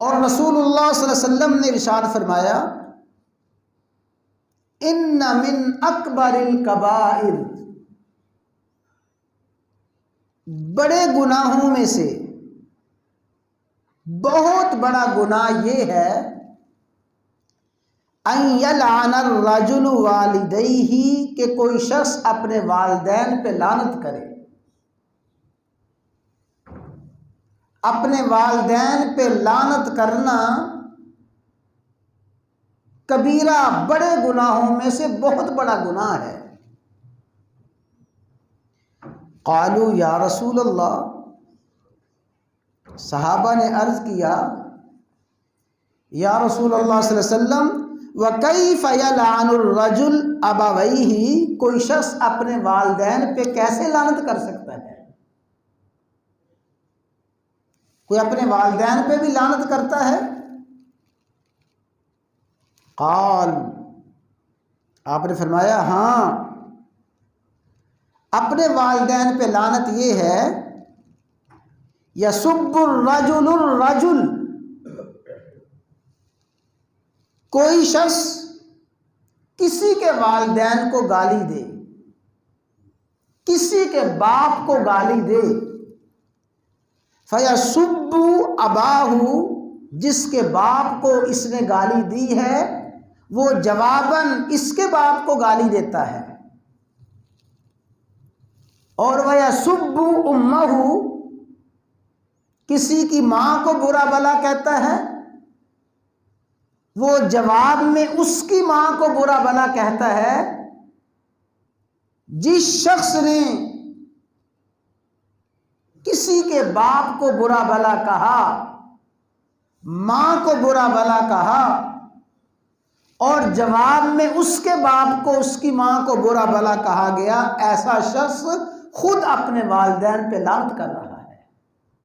اور رسول اللہ صلی اللہ علیہ وسلم نے ارشاد فرمایا ان من اکبر الکبائر، بڑے گناہوں میں سے بہت بڑا گناہ یہ ہے ان یلعن الرجل والدیہ، کہ کوئی شخص اپنے والدین پہ لعنت کرے. اپنے والدین پہ لعنت کرنا کبیرہ بڑے گناہوں میں سے بہت بڑا گناہ ہے. قالوا یا رسول اللہ، صحابہ نے عرض کیا یا رسول اللہ صلی اللہ علیہ وسلم وَكَيْفَ يَلْعَنُ الرَّجُلُ أَبَوَيْهِ، کوئی شخص اپنے والدین پہ کیسے لعنت کر سکتا ہے؟ کوئی اپنے والدین پہ بھی لعنت کرتا ہے؟ قال، آپ نے فرمایا ہاں، اپنے والدین پہ لعنت یہ ہے یسب الرجل الرجل، کوئی شخص کسی کے والدین کو گالی دے، کسی کے باپ کو گالی دے، فیسب اباہ، جس کے باپ کو اس نے گالی دی ہے وہ جواباً اس کے باپ کو گالی دیتا ہے. اور وَيَسُبُّ أُمَّهُ، کسی کی ماں کو برا بھلا کہتا ہے، وہ جواب میں اس کی ماں کو برا بھلا کہتا ہے. جس شخص نے کسی کے باپ کو برا بھلا کہا، ماں کو برا بھلا کہا، اور جواب میں اس کے باپ کو اس کی ماں کو برا بھلا کہا گیا، ایسا شخص خود اپنے والدین پہ لعنت کر رہا ہے.